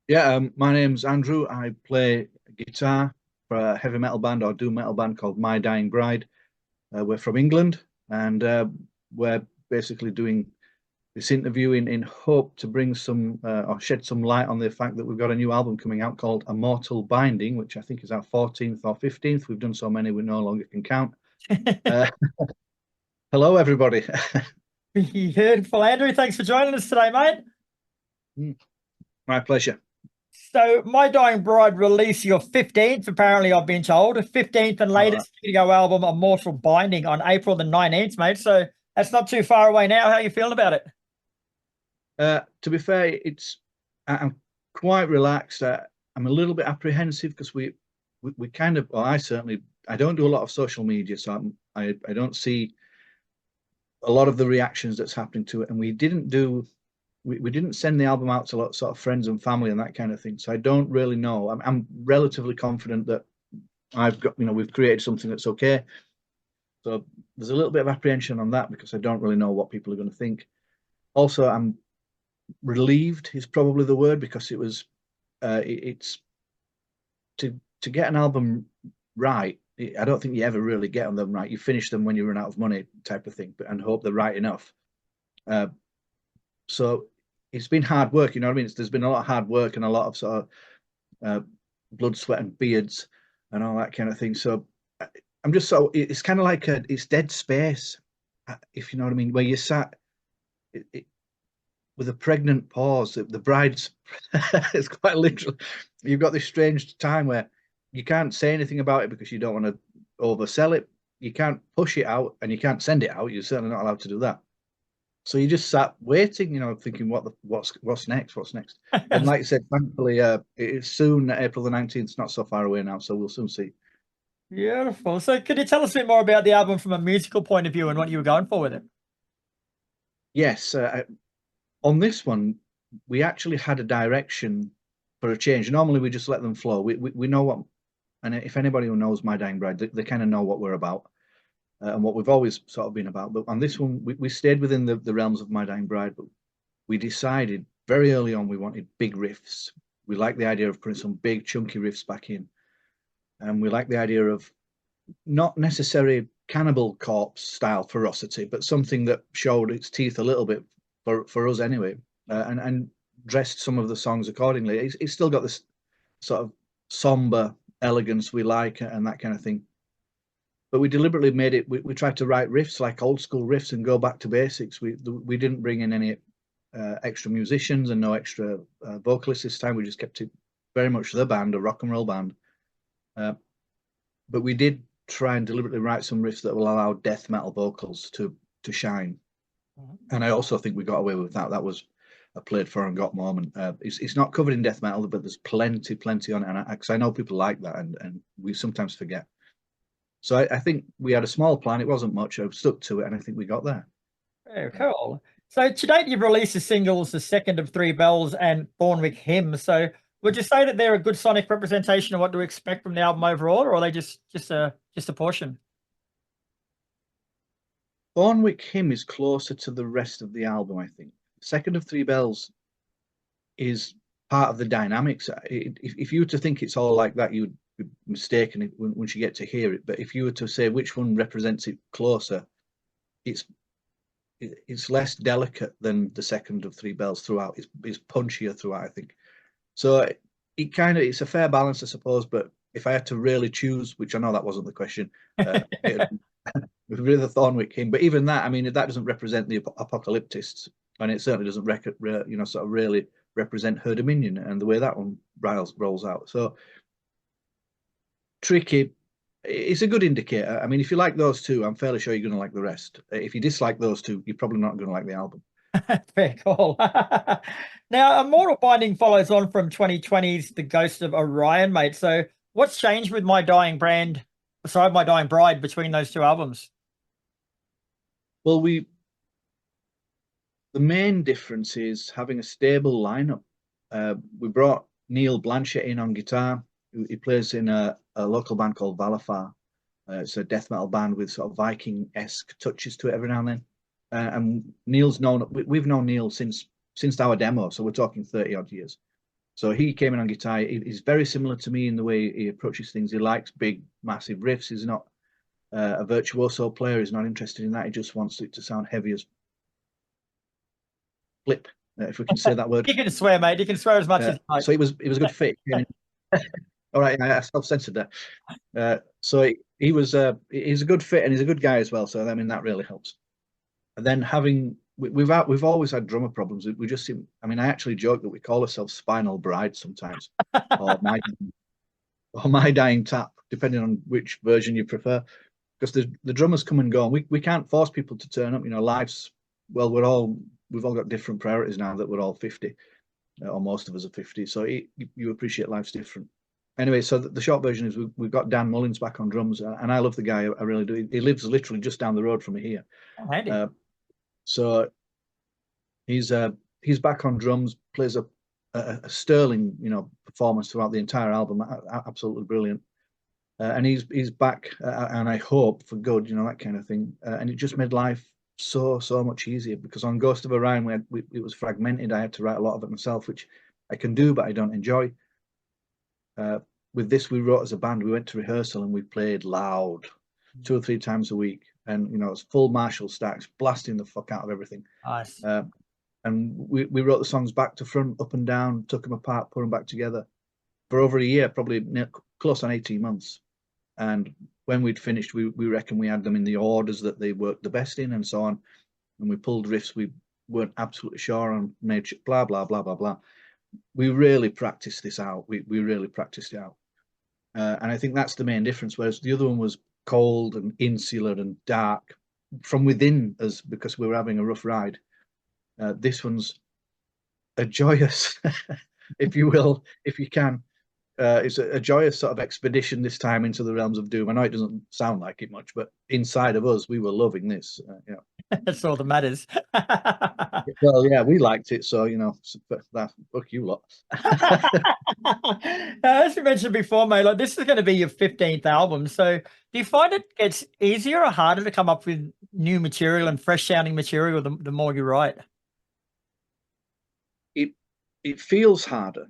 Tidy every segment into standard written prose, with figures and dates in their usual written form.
Yeah, my name's Andrew. I play guitar for a heavy metal band or doom metal band called My Dying Bride. We're from England, and we're basically doing this interview in hope to bring some or shed some light on the fact that we've got a new album coming out called A Mortal Binding, which I think is our 14th or 15th. We've done so many we no longer can count. Uh, Hello, everybody. Beautiful, Andrew. Thanks for joining us today, mate. My pleasure. So, My Dying Bride released your 15th, apparently, I've been told, 15th and All right. latest studio album, A Mortal Binding, on April the 19th, mate. So, that's not too far away now. How are you feeling about it? To be fair, I'm quite relaxed. I'm a little bit apprehensive because we kind of, well, I certainly, I don't do a lot of social media, so I don't see a lot of the reactions that's happening to it. And we didn't send the album out to a lot sort of friends and family and that kind of thing. So I don't really know. I'm relatively confident that I've got, we've created something that's okay. So there's a little bit of apprehension on that because I don't really know what people are going to think. Also, I'm relieved is probably the word because it's to get an album right. I don't think you ever really get them right. You finish them when you run out of money, type of thing, and hope they're right enough. Uh, so it's been hard work, you know what I mean? There's been a lot of hard work and a lot of sort of uh, blood, sweat, and beards and all that kind of thing. So I'm just so it's kind of like it's dead space, if you know what I mean, where you sat with a pregnant pause. The bride's it's quite literally you've got this strange time where you can't say anything about it because you don't want to oversell it. You can't push it out and you can't send it out. You're certainly not allowed to do that. So you just sat waiting, thinking what's next, what's next. And like I said, thankfully, it's soon. April the 19th. It's not so far away now, so we'll soon see. Beautiful. So, could you tell us a bit more about the album from a musical point of view and what you were going for with it? Yes, on this one, we actually had a direction for a change. Normally, we just let them flow. We know what, and if anybody who knows My Dying Bride, they kind of know what we're about and what we've always sort of been about. But on this one, we stayed within the realms of My Dying Bride, but we decided very early on we wanted big riffs. We liked the idea of putting some big chunky riffs back in, and we liked the idea of not necessarily Cannibal Corpse style ferocity, but something that showed its teeth a little bit for us anyway, and dressed some of the songs accordingly. It's still got this sort of somber elegance we like and that kind of thing. But we deliberately made it. We tried to write riffs like old school riffs and go back to basics. We didn't bring in any extra musicians and no extra vocalists this time. We just kept it very much the band, a rock and roll band. But we did try and deliberately write some riffs that will allow death metal vocals to shine. And I also think we got away with that. That was a played for and got moment. It's not covered in death metal, but there's plenty on it. And because I know people like that, and we sometimes forget. So I think we had a small plan. It wasn't much. I stuck to it, and I think we got there. Very cool. So, to date, you've released the singles, The Second of Three Bells and Thornwick Hymn. So, would you say that they're a good sonic representation of what to expect from the album overall, or are they just a portion? Thornwick Hymn is closer to the rest of the album, I think. Second of Three Bells is part of the dynamics. If you were to think it's all like that, you would be mistaken once you get to hear it. But if you were to say which one represents it closer, it's less delicate than the Second of Three Bells throughout. It's punchier throughout, I think. So it's a fair balance, I suppose. But if I had to really choose, which I know that wasn't the question, it would be the Thornwick Hymn. But even that, I mean, that doesn't represent the apocalyptists, and it certainly doesn't sort of really represent her dominion and the way that one rolls out. So tricky. It's a good indicator. I mean, if you like those two, I'm fairly sure you're going to like the rest. If you dislike those two, you're probably not going to like the album. Very cool. Now, Immortal Binding follows on from 2020's The Ghost of Orion, mate. So, what's changed with My Dying Bride between those two albums? Well, the main difference is having a stable lineup. We brought Neil Blanchett in on guitar. He plays in a local band called Valafar. It's a death metal band with sort of Viking-esque touches to it every now and then. And Neil's we've known Neil since our demo, so we're talking 30 odd years. So he came in on guitar. He's very similar to me in the way he approaches things. He likes big, massive riffs. He's not a virtuoso player. He's not interested in that. He just wants it to sound heavy as flip, if we can say that word. You can swear, mate. You can swear as much as you like. So it was a good fit. All right, I self-censored there. So he's a good fit, and he's a good guy as well. So I mean that really helps. And then we've always had drummer problems. We just seem. I mean, I actually joke that we call ourselves Spinal Bride sometimes, or my dying tap, depending on which version you prefer. Because the drummers come and go, and we can't force people to turn up. You know, life's we've all got different priorities now that we're all 50, or most of us are 50. So you appreciate life's different. Anyway, so the short version is we've got Dan Mullins back on drums, and I love the guy. I really do. He lives literally just down the road from me here. Oh, handy. So he's back on drums, plays a sterling, performance throughout the entire album. Absolutely brilliant. And he's back, and I hope for good, that kind of thing. And it just made life so much easier, because on Ghost of Orion it was fragmented. I had to write a lot of it myself, which I can do, but I don't enjoy. With this, we wrote as a band. We went to rehearsal and we played loud 2 or 3 times a week, and it was full Marshall stacks, blasting the fuck out of everything. Nice. And we wrote the songs back to front, up and down, took them apart, put them back together for over a year, probably close on 18 months. And when we'd finished, we reckon we had them in the orders that they worked the best in, and so on. And we pulled riffs we weren't absolutely sure on, made blah blah blah blah blah. We really practiced this out. We really practiced it out, and I think that's the main difference. Whereas the other one was cold and insular and dark from within us, because we were having a rough ride. This one's a joyous, if you will, if you can. It's a joyous sort of expedition this time into the realms of doom. I know it doesn't sound like it much, but inside of us, we were loving this. That's all that matters. Well, yeah, we liked it, so fuck you lot. As you mentioned before, mate, like this is going to be your 15th album. So, do you find it gets easier or harder to come up with new material and fresh sounding material the more you write? It feels harder.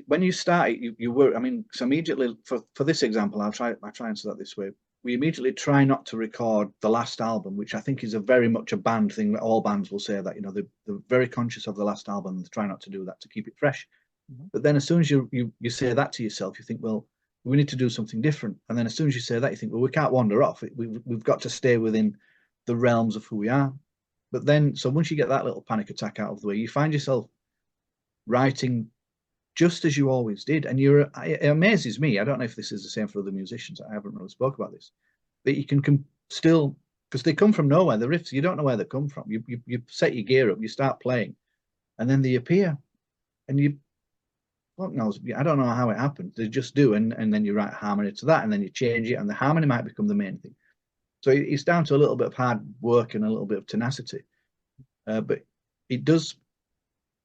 When you start it, you work. I mean, so immediately for this example, I try and answer that this way. We immediately try not to record the last album, which I think is a very much a band thing. That all bands will say that, they're very conscious of the last album. They try not to do that to keep it fresh. Mm-hmm. But then as soon as you say that to yourself, you think, well, we need to do something different. And then as soon as you say that, you think, well, we can't wander off. We've got to stay within the realms of who we are. But then, so once you get that little panic attack out of the way, you find yourself writing just as you always did. And it amazes me. I don't know if this is the same for other musicians. I haven't really spoke about this. That you can still, because they come from nowhere. The riffs, you don't know where they come from. You set your gear up, you start playing, and then they appear, and fuck knows, I don't know how it happened. They just do, and then you write harmony to that, and then you change it, and the harmony might become the main thing. So it's down to a little bit of hard work and a little bit of tenacity. But it does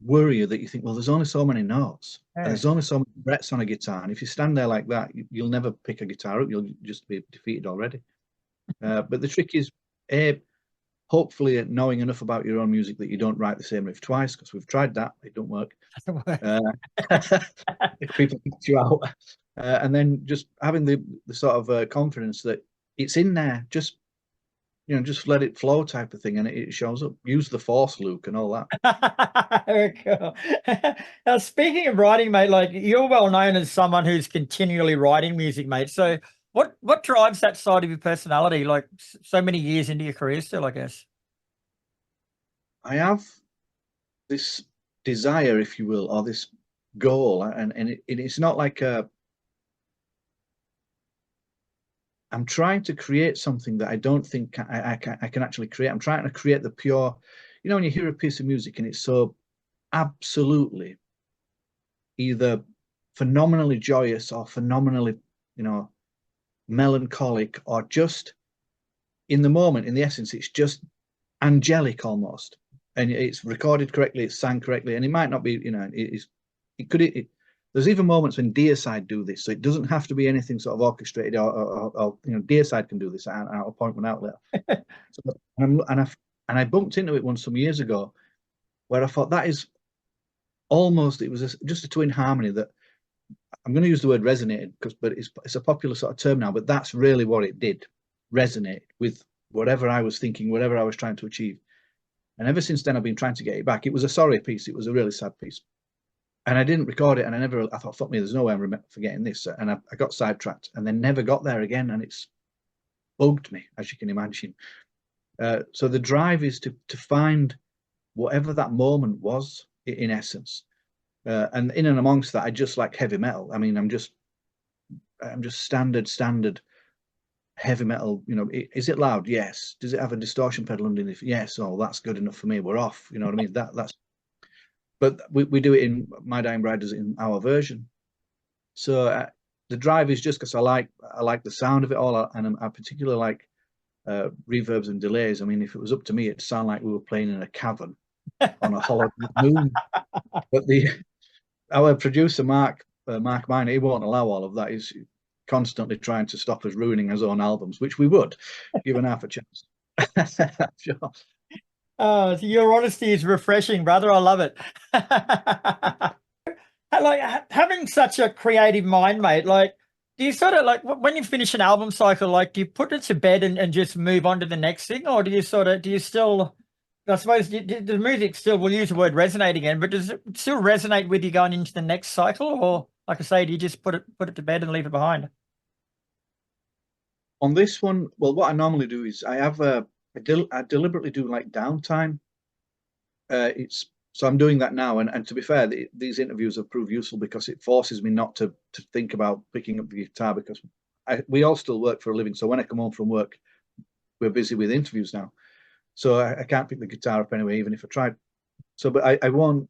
worry you that you think, well, there's only so many notes, and there's only so many frets on a guitar, and if you stand there like that, you'll never pick a guitar up. You'll just be defeated already. But the trick is, hopefully knowing enough about your own music that you don't write the same riff twice, because we've tried that, it don't work. If people catch you out, and then just having the sort of confidence that it's in there, just let it flow type of thing, and it shows up. Use the force, Luke, and all that. Very cool. Now, speaking of writing, mate, like you're well known as someone who's continually writing music, mate. So what drives that side of your personality, like so many years into your career still, I guess? I have this desire, if you will, or this goal, and it's not like I'm trying to create something that I don't think I can actually create. I'm trying to create the pure, when you hear a piece of music and it's so absolutely either phenomenally joyous or phenomenally, melancholic, or just in the moment, in the essence, it's just angelic almost. And it's recorded correctly, it's sang correctly, and it might not be, there's even moments when Deicide do this, so it doesn't have to be anything sort of orchestrated, or Deicide can do this at a point when out later. And I bumped into it once some years ago, where I thought that is almost, it was just a twin harmony that I'm going to use the word resonated but it's a popular sort of term now, but that's really what it did, resonate with whatever I was thinking, whatever I was trying to achieve. And ever since then, I've been trying to get it back. It was a sorry piece. It was a really sad piece. And I didn't record it. And I thought, fuck me, there's no way I'm forgetting this. And I got sidetracked and then never got there again. And it's bugged me, as you can imagine. So the drive is to find whatever that moment was, in essence. And in and amongst that, I just like heavy metal. I mean, I'm just standard heavy metal. You know, is it loud? Yes. Does it have a distortion pedal underneath? Yes. Oh, that's good enough for me. We're off. You know what I mean? That's. But we do it in My Dying Bride does it in our version. So the drive is just because I like the sound of it all, and I particularly like reverbs and delays. I mean, if it was up to me, it'd sound like we were playing in a cavern on a hollow moon. But our producer Mark Miner, he won't allow all of that. He's constantly trying to stop us ruining his own albums, which we would given half a chance. Sure. Oh, your honesty is refreshing, brother. I love it. Like having such a creative mind, mate. Like, do you sort of like when you finish an album cycle, like do you put it to bed and just move on to the next thing, or do you still? I suppose the music still, we'll use the word resonate again, but does it still resonate with you going into the next cycle, or like I say, do you just put it to bed and leave it behind? On this one, well, what I normally do is I deliberately do like downtime. So I'm doing that now, and to be fair, these interviews have proved useful because it forces me not to think about picking up the guitar, because we all still work for a living. So when I come home from work, we're busy with interviews now, so I can't pick the guitar up anyway, even if I tried. So, but I probably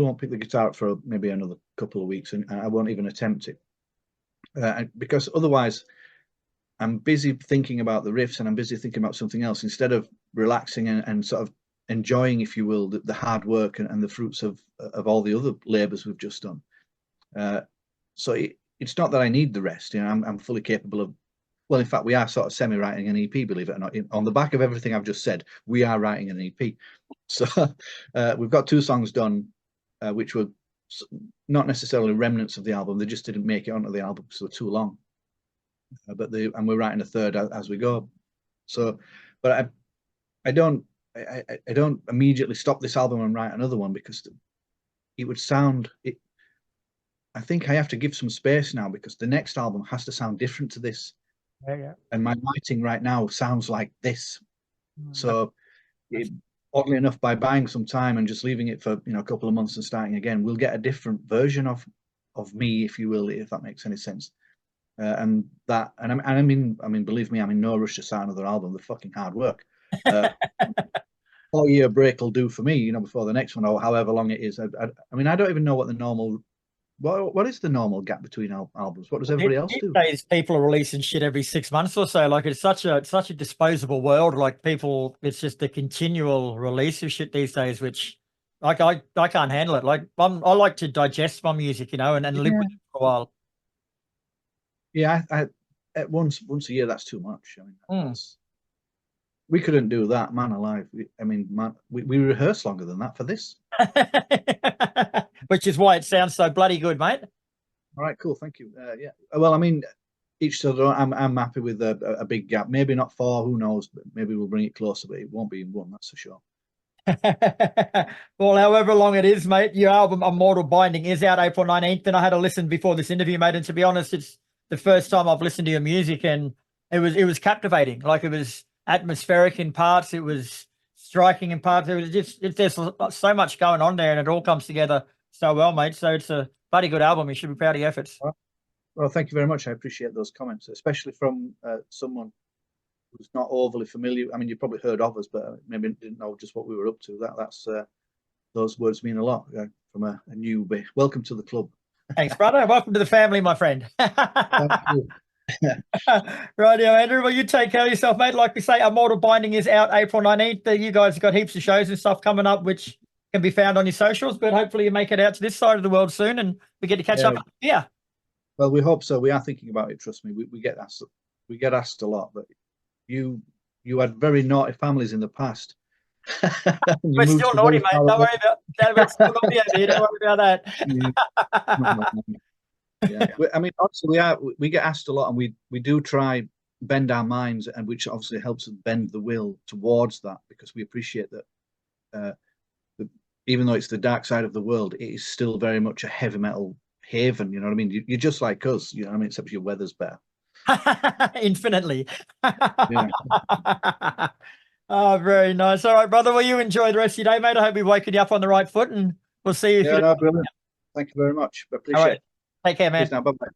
won't pick the guitar up for maybe another couple of weeks, and I won't even attempt it because otherwise I'm busy thinking about the riffs and I'm busy thinking about something else instead of relaxing and sort of enjoying, if you will, the hard work and the fruits of all the other labors we've just done. So it's not that I need the rest. You know, I'm fully capable of. Well, in fact, we are sort of semi-writing an EP, believe it or not. On the back of everything I've just said, we are writing an EP. So we've got 2 songs done, which were not necessarily remnants of the album. They just didn't make it onto the album because they were too long. And we're writing a third as we go. So, but I don't immediately stop this album and write another one because it would sound it. I think I have to give some space now because the next album has to sound different to this. Yeah. And my writing right now sounds like this. So oddly enough, by buying some time and just leaving it for a couple of months and starting again, we'll get a different version of me, if you will, if that makes any sense. I mean, believe me, I'm in no rush to start another album. The fucking hard work. 4-year break will do for me, before the next one, or however long it is. I mean, I don't even know what the normal. What is the normal gap between albums? What does everybody else do? These days, people are releasing shit every 6 months or so. Like it's such a disposable world. Like people, it's just the continual release of shit these days, which like I can't handle it. Like I like to digest my music, and live with it for a while. Yeah, at once a year, that's too much. I mean, we couldn't do that, man alive. We rehearse longer than that for this. Which is why it sounds so bloody good, mate. All right, cool, thank you. Yeah, well, I mean, each to their own. I'm happy with a big gap. Maybe not 4, who knows? But maybe we'll bring it closer, but it won't be in 1, that's for sure. Well, however long it is, mate, your album Immortal Binding is out April 19th, and I had a listen before this interview, mate, and to be honest, it's the first time I've listened to your music, and it was captivating. Like, it was atmospheric in parts, it was striking in parts. It was there's so much going on there, and it all comes together so well, mate. So it's a bloody good album. You should be proud of your efforts. Well, thank you very much. I appreciate those comments, especially from someone who's not overly familiar. I mean, you probably heard of us, but maybe didn't know just what we were up to. That's those words mean a lot from a newbie. Welcome to the club. Thanks, brother. Welcome to the family, my friend. Thank you. Right now, Andrew. Well, you take care of yourself, mate. Like we say, Immortal Binding is out April 19th. You guys have got heaps of shows and stuff coming up, which can be found on your socials, but hopefully you make it out to this side of the world soon and we get to catch up. Yeah. Well, we hope so. We are thinking about it. Trust me. We get asked a lot, but you had very naughty families in the past. You We're move still to naughty, very mate. far Don't away. worry about we're still naughty over here. Don't worry about that. Yeah, I mean, obviously, we get asked a lot, and we do try bend our minds, and which obviously helps us bend the will towards that, because we appreciate that even though it's the dark side of the world, it is still very much a heavy metal haven. You know what I mean? You're just like us. You know what I mean? Except your weather's better. Infinitely. Yeah. Oh, very nice. All right, brother. Well, you enjoy the rest of your day, mate. I hope we've woken you up on the right foot, and we'll see you. Yeah, no, brilliant. Thank you very much. I All appreciate right. it. Take care, man. Cheers now. Bye bye.